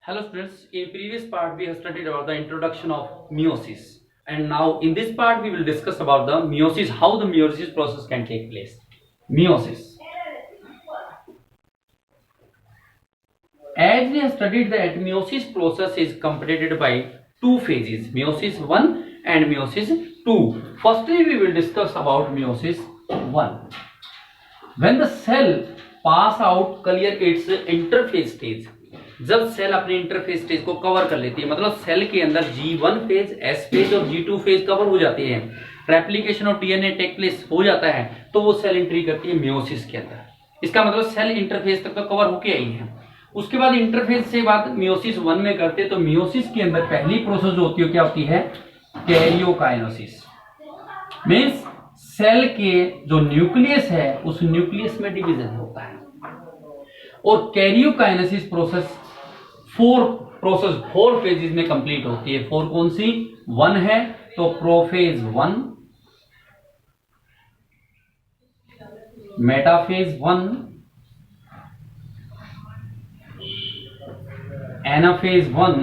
Hello students, in previous part we have studied about the introduction of meiosis, and now in this part we will discuss about the meiosis, how the meiosis process can take place. Meiosis. As we have studied that meiosis process is completed by two phases, meiosis 1 and meiosis 2. Firstly we will discuss about meiosis 1. When the cell pass out clear its interphase stage, जब cell अपने interface stage को cover कर लेती है, मतलब cell के अंदर G1 phase, S phase और G2 फेज कवर हो जाते हैं, replication of DNA take place हो जाता है, तो वो सेल एंट्री करती है मेयोसिस के अंदर। इसका मतलब सेल इंटरफेस तक तो कवर होके आई है। उसके बाद इंटरफेस से बाद मेयोसिस 1 में करते, तो मेयोसिस के अंदर पहली प्रोसेस जो होती है क्या होती है? कैरियोकाइनेसिस। मींस सेल के जो न्यूक्लियस है उस न्यूक्लियस में डिवीजन होता है, और कैरियोकाइनेसिस प्रोसेस फोर फेजेस में कंप्लीट होती है। फोर कौन सी? 1 है तो prophase 1, metaphase 1, anaphase 1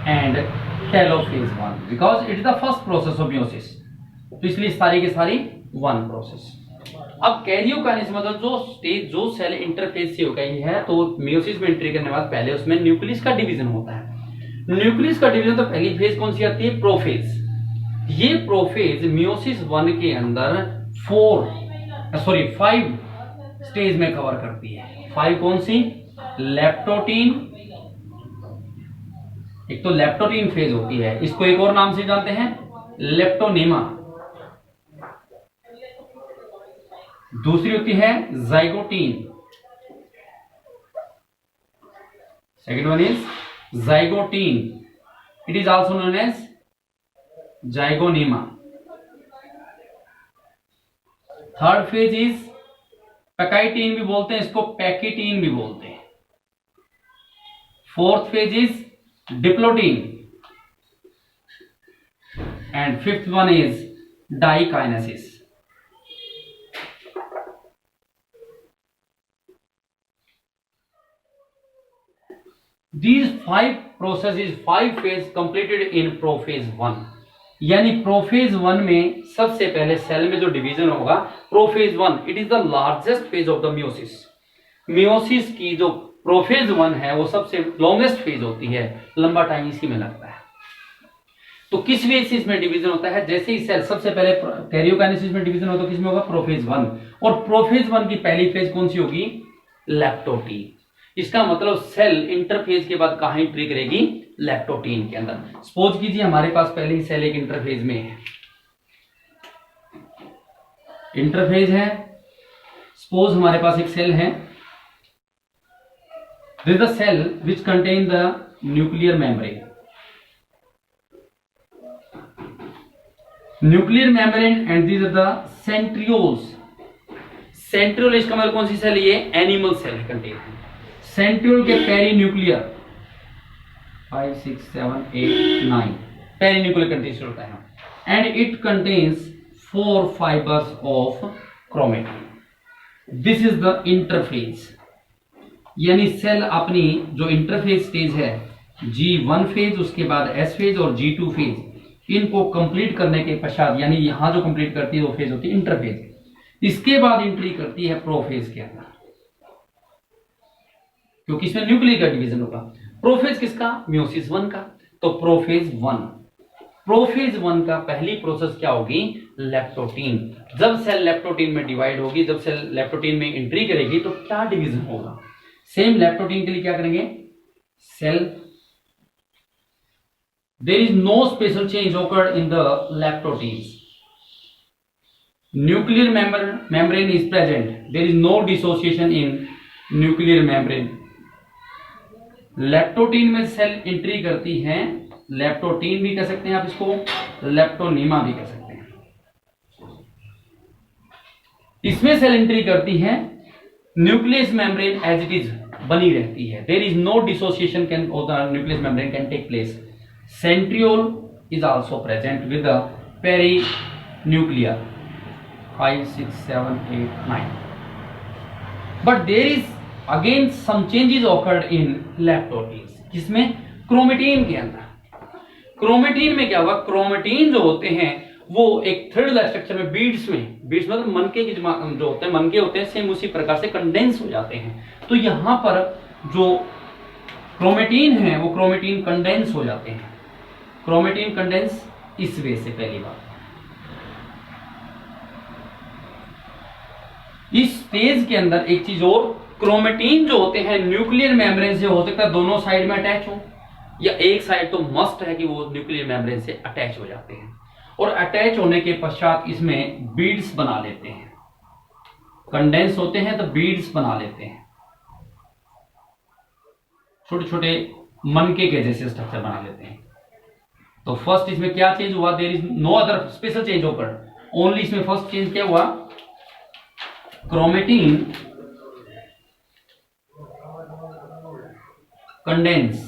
and telophase 1, because it is the first process of meiosis, तो इसलिए सारी की सारी 1 प्रोसेस। अब कैरियोकाइनेसिस मतलब जो स्टेज, जो सेल इंटरफेस से हो गई है, तो मेयोसिस में एंट्री करने के बाद पहले उसमें न्यूक्लियस का डिवीजन होता है। न्यूक्लियस का डिवीजन तो पहली फेज कौन सी आती है? प्रोफेज। ये प्रोफेज मेयोसिस 1 के अंदर 5 स्टेज में कवर करती है। 5 कौन सी? लेप्टोटीन, एक तो लेप्टोटीन फेज होती है, इसको एक और नाम से जानते हैं लेप्टोनेमा। दूसरी होती है zygotene, second one is zygotene, it is also known as zygonema. Third phase is pachytene भी बोलते हैं इसको, पैकिटीन भी बोलते हैं। Fourth phase is diplotene and fifth one is diakinesis. These 5 processes, 5 phase completed in prophase 1, यानी prophase 1 में सबसे पहले सेल में जो डिवीजन होगा prophase 1, it is the largest phase of the meiosis. Meiosis की जो प्रोफेज 1 है वो सबसे लॉन्गेस्ट फेज होती है, लंबा टाइम इसी में लगता है। तो किस बेसिस में डिवीजन होता है? जैसे ही सेल सबसे पहले कैरियोकाइनेसिस में डिवीजन होता है, किसमें होगा? प्रोफेज 1, और प्रोफेज 1 की पहली फेज कौन सी होगी? लेप्टोटीन। इसका मतलब सेल इंटरफेज के बाद कहां एंट्री करेगी? लेप्टोटीन के अंदर। सपोज कीजिए हमारे पास पहले ही सेल एक इंटरफेज में है, इंटरफेज है, सपोज हमारे पास एक सेल है, this is the cell which contain the nuclear membrane. Nuclear membrane and these are the centrioles. Centriole इसका मतलब कौन सी सेल? ये एनिमल सेल कंटेन है। सेंट्रियोल के perinuclear 5, 6, 7, 8, 9 perinuclear contents होता है, and it contains 4 fibres of chromatin. This is the interphase, यानी सेल अपनी जो इंटरफेज स्टेज है G1 फेज, उसके बाद S फेज और G2 फेज, इनको कंप्लीट करने के पश्चात, यानी यहां जो कंप्लीट करती है वो फेज होती है इंटरफेज। इसके बाद एंट्री करती है प्रोफेज के अंदर, क्योंकि इसमें न्यूक्लियर का डिवीजन होगा। प्रोफेज किसका? मेयोसिस 1 का। तो प्रोफेज 1 का पहली प्रोसेस क्या होगी? लेप्टोटीन। जब सेल लेप्टोटीन में डिवाइड होगी, जब सेल लेप्टोटीन में एंट्री करेगी, तो क्या डिवीजन होगा? सेम लेप्टोटीन के लिए क्या करेंगे? Cell, there is no special change occurred in the leptotenes. Nuclear membrane is present, there is no dissociation in nuclear membrane. Leptotene में सेल एंट्री करती है, लेप्टोटीन भी कह सकते हैं आप इसको, लेप्टोनीमा भी कह सकते हैं। इसमें सेल एंट्री करती है, nucleus membrane as it is बनी रहती है, there is no dissociation can of the nucleus membrane can take place. Centriole is also present with the perinuclear 5, 6, 7, 8, 9, but there is again some changes occurred in leptotenes, किसमें? Chromatin के अंदर। Chromatin में क्या हुआ, chromatin जो होते हैं वो एक थ्रेड लाइक स्ट्रक्चर में बीड्स मतलब मनके के जो होते हैं, मनके होते हैं, सेम उसी प्रकार से कंडेंस हो जाते हैं। तो यहां पर जो क्रोमेटीन है वो क्रोमेटीन कंडेंस हो जाते हैं। क्रोमेटीन कंडेंस इस वे से, पहली बात। इस स्टेज के अंदर एक चीज और, क्रोमेटीन जो होते हैं न्यूक्लियर मेम्ब्रेन से हो सकता है दोनों साइड में अटैच हो, या एक साइड तो मस्ट है कि वो न्यूक्लियर मेम्ब्रेन से अटैच हो जाते हैं, और अटैच होने के पश्चात इसमें बीड्स बना लेते हैं। कंडेंस होते हैं तो बीड्स बना लेते हैं, छोटे छोटे मनके के जैसे स्ट्रक्चर बना लेते हैं। तो फर्स्ट इसमें क्या चेंज हुआ? There is no other special change occur, only इसमें फर्स्ट चेंज क्या हुआ? क्रोमेटीन कंडेंस,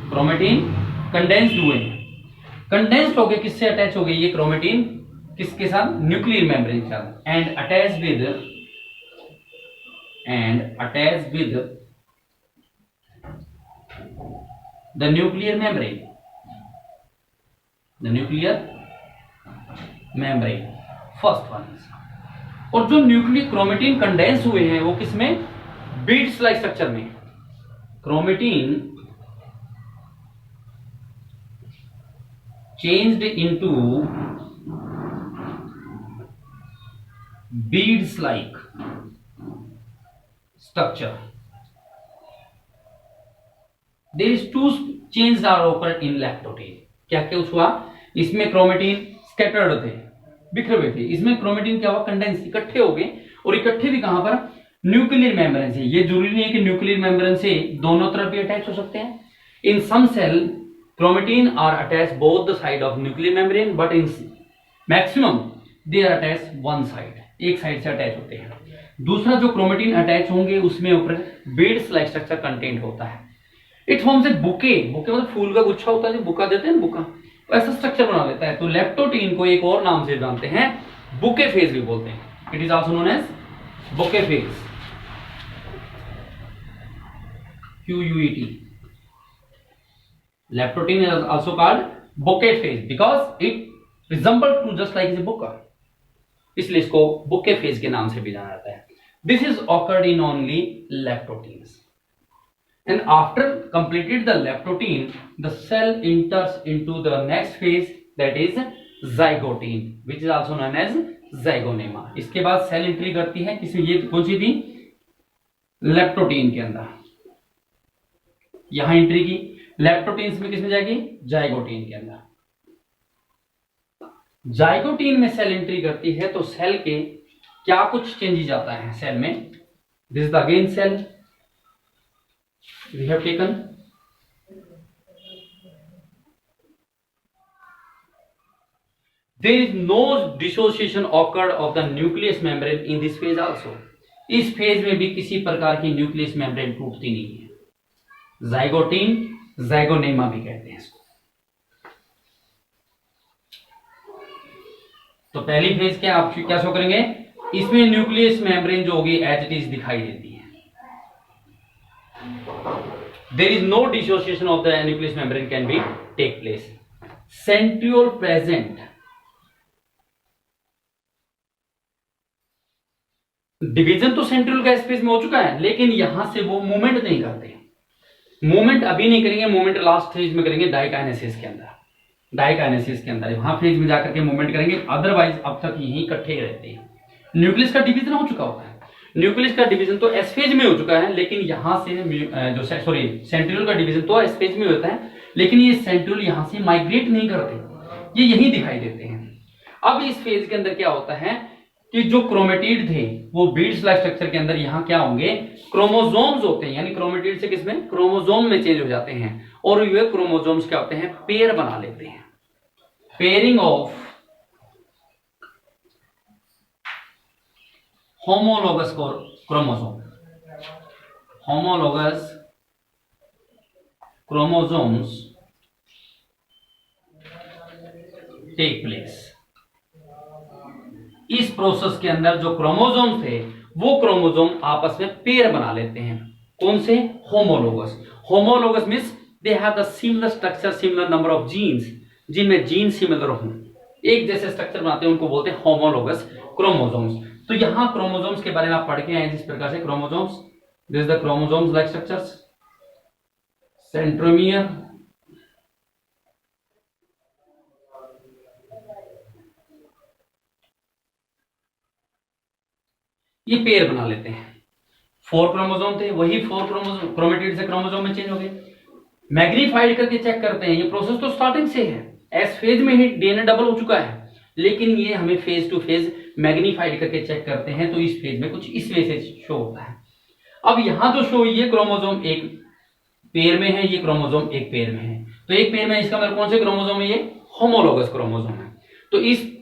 क्रोमेटीन कंडेंस्ड हुए। कंडेंस्ड हो गए, किससे अटैच हो गई ये क्रोमेटीन? किसके साथ? न्यूक्लियर मेम्ब्रेन के साथ। And attach with the nuclear membrane, first one. और जो न्यूक्लियर क्रोमेटीन कंडेंस हुए हैं वो किसमें? बीड्स लाइक स्ट्रक्चर में। Chromatin changed into beads like structure. There is two changes are occurred in lactotine. क्या क्या हुआ? इसमें क्रोमेटीन स्कैटर्ड थे, बिखरे हुए थे। इसमें क्रोमेटीन क्या हुआ? कंडेंस, इकट्ठे हो गए। और इकट्ठे भी कहां पर? न्यूक्लियर मेम्ब्रेन से। ये जरूरी नहीं है कि न्यूक्लियर मेम्ब्रेन से दोनों तरफ भी अटैच हो सकते हैं। इन some cell chromatin are attached both the side of nuclear membrane, but in maximum they are attached one side, एक साइड से अटैच होते हैं। दूसरा जो क्रोमेटीन अटैच होंगे उसमें ऊपर बीड्स लाइक स्ट्रक्चर कंटेंट होता है। It forms a bouquet, bouquet मतलब फूल का गुच्छा होता है, जो बुका देते हैं ना, बुका, ऐसा स्ट्रक्चर बना लेता है। तो लैक्टोटीन को एक और नाम से जानते हैं, बुके फेज भी बोलते हैं। It is also known as bouquet phase, QUET। Lactotine is also called bouquet phase because it resembles to just like the buka, इसलिए इसको bouquet phase के नाम से भी जाना जाता है। This is occurred in only lactotines, and after completed the lactotine, the cell enters into the next phase, that is zygotine, which is also known as zygonema। इसके बाद सेल एंट्री करती है किसमें? ये कौन सी थी? लैक्टोटीन के अंदर, यहां एंट्री की। लैक्टोटीन्स में किसमें जाएगी? जाइगोटीन के अंदर। जाइगोटीन में सेल एंट्री करती है तो सेल के क्या कुछ चेंजेस आता है सेल में? This is the again cell we have taken. There is no dissociation occurred of the nucleus membrane in this phase also. इस फेज में भी किसी प्रकार की न्यूक्लियस मेम्ब्रेन टूटती नहीं है। जाइगोटीन, ज़ाइगोनेमा भी कहते हैं इसको। तो पहली फेज क्या आप क्या शो करेंगे? इसमें न्यूक्लियस मेम्ब्रेन जो होगी एज इट इज दिखाई देती है। There is no dissociation of the nucleus membrane can be take place. Centriole present, division तो सेंट्रियोल का स्पेस में हो चुका है, लेकिन यहां से वो मूवमेंट नहीं करते। मूवमेंट अभी नहीं करेंगे, मूवमेंट लास्ट फेज में करेंगे डाइकाइनेसिस के अंदर। डाइकाइनेसिस के अंदर वहां फेज में जाकर के मूवमेंट करेंगे, अदरवाइज अब तक यहीं इकट्ठे रहते हैं। न्यूक्लियस का डिवीजन हो चुका होता है। न्यूक्लियस का डिवीजन तो एस फेज में हो चुका है, लेकिन यहां से जो सेंट्रियोल का डिवीजन तो एस फेज में होता है, लेकिन ये सेंट्रियोल यहां से माइग्रेट नहीं करते, ये यहीं दिखाई देते हैं। अब इस फेज के अंदर क्या होता है कि जो क्रोमेटिड थे वो बीड्स लाइक स्ट्रक्चर के अंदर यहां क्या होंगे? क्रोमोसोम्स होते हैं, यानी क्रोमेटिड से किसमें? क्रोमोसोम में चेंज हो जाते हैं, और ये क्रोमोसोम्स क्या होते हैं? पेयर बना लेते हैं। Pairing of homologous chromosome, homologous chromosomes take place। इस प्रोसेस के अंदर जो क्रोमोसोम थे वो क्रोमोसोम आपस में पेयर बना लेते हैं। कौन से? Homologous. Homologous means they have the similar structure, similar number of genes, जिनमें जीन सिमिलर हो, एक जैसे स्ट्रक्चर बनाते हैं, उनको बोलते हैं होमोलोगस क्रोमोसोम्स। तो यहां क्रोमोसोम्स के बारे में आप पढ़ के आए जिस प्रकार से chromosomes, this is the chromosomes like structures, centromere, ये पेयर बना लेते हैं। 4 क्रोमोसोम थे, वही 4 क्रोमोसोम क्रोमेटिड से क्रोमोसोम में चेंज हो गए। मैग्नीफाइड करके चेक करते हैं, ये प्रोसेस तो स्टार्टिंग से है, एस फेज में ही डीएनए डबल हो चुका है, लेकिन ये हमें फेज टू फेज मैग्नीफाइड करके चेक करते हैं, तो इस फेज में कुछ इस वे से शो होता है। अब यहां जो शो, ये क्रोमोसोम एक पेयर में है, ये क्रोमोसोम एक पेयर में है, तो एक पेयर में इसका मतलब कौन से क्रोमोसोम है? ये होमोलोगस क्रोमोसोम है। तो इस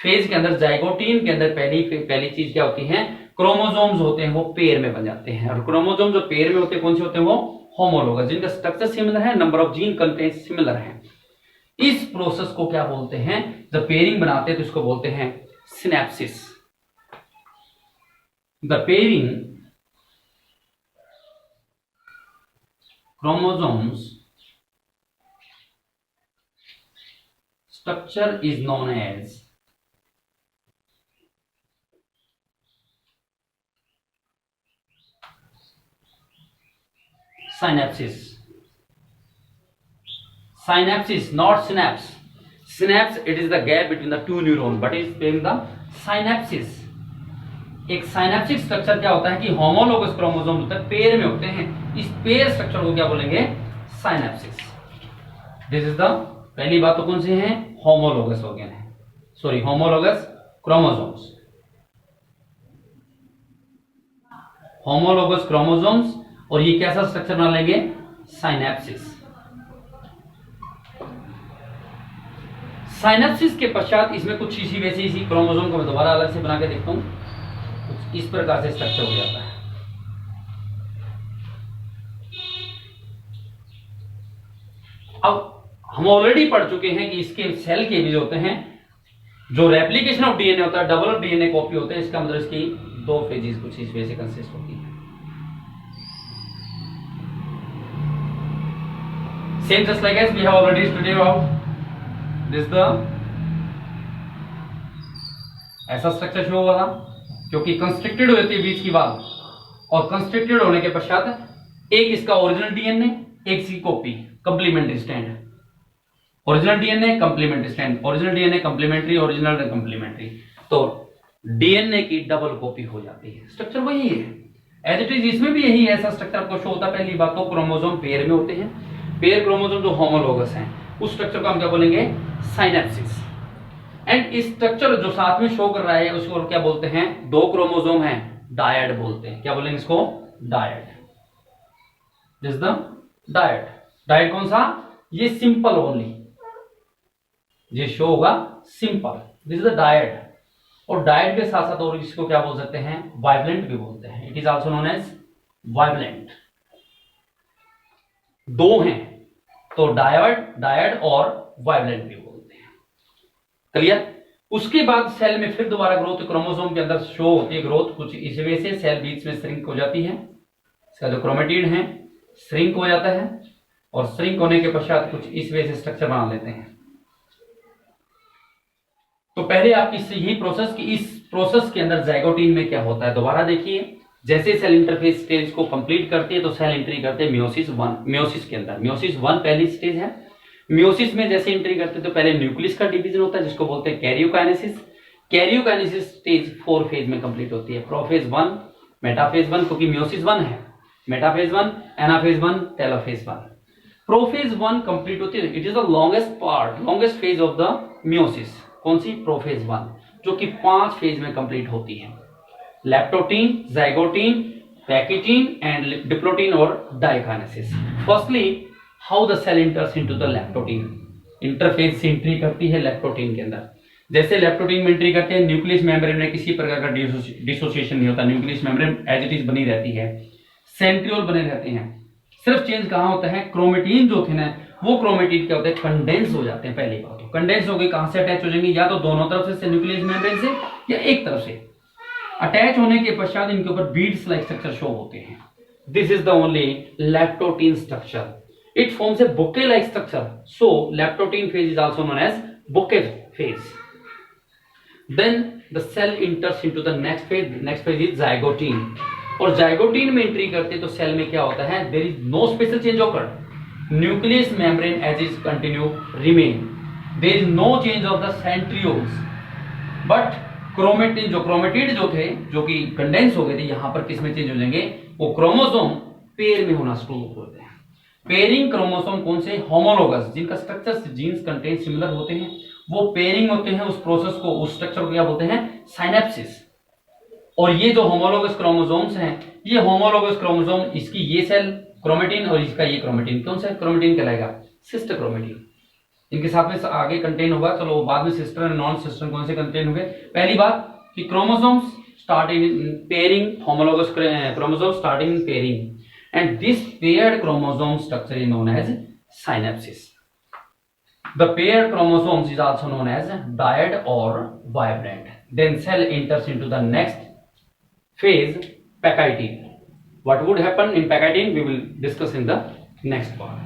फेज के अंदर, जाइगोटीन के अंदर पहली चीज क्या होती है? क्रोमोसोम्स होते हैं वो पेयर में बन जाते हैं, और क्रोमोसोम जो पेयर में होते हैं कौन से होते हैं? वो होमोलोगस, जिनका स्ट्रक्चर सिमिलर है, number of gene content similar है। इस प्रोसेस को क्या बोलते हैं? जब पेयरिंग बनाते हैं तो इसको बोलते हैं synapses. The pairing chromosomes structure is known as synapses. Synapses, not synapse. Synapse, it is the gap between the two neurons, but it is being the synapses. एक साइनेप्टिक स्ट्रक्चर क्या होता है कि होमोलोगस क्रोमोसोम होता है, pair में होते हैं, इस पेयर स्ट्रक्चर को क्या बोलेंगे? साइनेप्सिस। दिस इज द पहली बात तो कौन सी है? होमोलोगस ऑर्गन है, sorry homologous chromosomes, homologous chromosomes, और ये कैसा स्ट्रक्चर बना लेंगे? साइनेप्सिस। साइनेप्सिस के पश्चात इसमें कुछ इसी वैसे इसी क्रोमोसोम को मैं दोबारा अलग से बना के देखता हूं, कुछ इस प्रकार से स्ट्रक्चर हो जाता है। अब हम ऑलरेडी पढ़ चुके हैं कि इसके सेल के भी होते हैं, जो रेप्लिकेशन ऑफ डीएनए होता है, डबल डीएनए कॉपी होता है, इसका मतलब इसकी 2 फेजेस कुछ इस वे से कंसिस्ट होती है। Same just like as we have already studied about this, the ऐसा स्ट्रक्चर शो हुआ था, क्योंकि कंस्ट्रिक्टेड हो जाती है बीच की वाल, और कंस्ट्रिक्टेड होने के पश्चात एक इसका ओरिजिनल डीएनए, एक इसकी copy, complementary stand, original DNA complementary stand, original DNA complementary, original complementary, तो डीएनए की डबल कॉपी हो जाती है। स्ट्रक्चर वही है एज इट इज, इसमें भी यही ऐसा स्ट्रक्चर आपको शो होता है। पहली बात तो क्रोमोसोम पेयर में होते हैं, पेयर क्रोमोसोम जो होमोलोगस हैं, उस स्ट्रक्चर को हम क्या बोलेंगे? साइनेप्सिस। एंड इस स्ट्रक्चर जो साथ में शो कर रहा है उसको क्या बोलते हैं? 2 क्रोमोसोम हैं, डायड बोलते हैं। क्या बोलेंगे इसको? Dyad. This the dyad. Dyad कौन सा? ये सिंपल ओनली, ये शो होगा simple, this is the dyad. और डायड के साथ साथ और इसको क्या बोल सकते हैं? वाइब्रेंट भी बोलते हैं, it is also known as bivalent. 2 हैं तो डायड और वाइब्रेंट भी बोलते हैं। क्लियर? उसके बाद सेल में फिर दोबारा ग्रोथ क्रोमोसोम के अंदर शो होती है, ग्रोथ कुछ इस वजह से सेल बीच में श्रिंक हो जाती है, इसका जो क्रोमेटिड है श्रिंक हो जाता है, और श्रिंक होने के पश्चात कुछ इस वजह से स्ट्रक्चर बना लेते हैं। तो पहले आप इससे यही प्रोसेस की, इस प्रोसेस के अंदर जाइगोटीन में क्या होता है दोबारा देखिए। जैसे सेल इंटरफेस स्टेज को कंप्लीट करती है तो सेल एंट्री करते हैं मियोसिस 1। मियोसिस के अंदर मियोसिस 1 पहली स्टेज है। मियोसिस में जैसे एंट्री करते हैं तो पहले न्यूक्लियस का डिवीजन होता है जिसको बोलते हैं कैरियोकाइनेसिस। कैरियोकाइनेसिस स्टेज 4 फेज में कंप्लीट होती है, प्रोफेज 1, मेटाफेज 1, क्योंकि मियोसिस 1 है, metaphase 1, anaphase 1, telophase 1। Prophase 1 complete होती है, it is the longest part, longest phase of the meiosis. कौन सी? प्रोफेज 1, जो कि 5 फेज में कंप्लीट होती है, leptotene, zygotene, pachytene and diplotene और diakinesis. Firstly how the cell enters into the leptotene, interphase से एंट्री करती है लैप्टोटीन के अंदर। जैसे लैप्टोटीन में एंट्री करते हैं, न्यूक्लियस मेम्ब्रेन में किसी प्रकार का डिसोसिएशन नहीं होता, nucleus membrane as it is बनी रहती है, सेंट्रियोल बने रहते हैं। सिर्फ चेंज कहां होता है? क्रोमेटिन जो थे ना वो क्रोमेटिड क्या होते हैं, कंडेंस हो जाते हैं। पहली बात तो कंडेंस हो गई, कहां से अटैच हो जाएंगे, या तो दोनों तरफ से न्यूक्लियस मेम्ब्रेन से, या एक तरफ से। अटैच होने के पश्चात इनके ऊपर बीड्स लाइक स्ट्रक्चर शो होते हैं। This is the only leptotene structure. It forms a bouquet like structure, so leptotene phase is also known as bouquet phase. Then the cell enters into the next phase. Next phase is zygotene. और zygotene में entry करते तो cell में क्या होता है, there is no special change occurred, nucleus membrane as is continue remain, there is no change of the centrioles, but chromatin जो chromatid जो थे, जो कि कंडेंस हो गए थे, यहां पर किस में चेंज हो जाएंगे, वो क्रोमोसोम पेयर में होना शुरू होते हैं। पेयरिंग क्रोमोसोम कौन से, होमोलोगस, जिनका स्ट्रक्चर जीन्स कंटेंट सिमिलर होते हैं, वो पेयरिंग होते हैं। उस प्रोसेस को, उस स्ट्रक्चर को क्या बोलते हैं, साइनेप्सिस। और ये जो होमोलोगस क्रोमोसोम्स हैं, ये होमोलोगस क्रोमोसोम, इसकी ये सेल क्रोमेटिन और इसका ये क्रोमेटिन, कौन सा क्रोमेटिन कहलाएगा, सिस्टर क्रोमेटिन। इनके साथ में आगे कंटेन होगा, चलो बाद में सिस्टर एंड नॉन सिस्टर कौन से कंटेन होंगे। पहली बात कि chromosomes start in pairing, homologous chromosome starting in pairing, and this paired chromosome structure is known as synapsis. The paired chromosomes is also known as dyad or vibrant. Then cell enters into the next phase, pachytene. What would happen in pachytene we will discuss in the next part.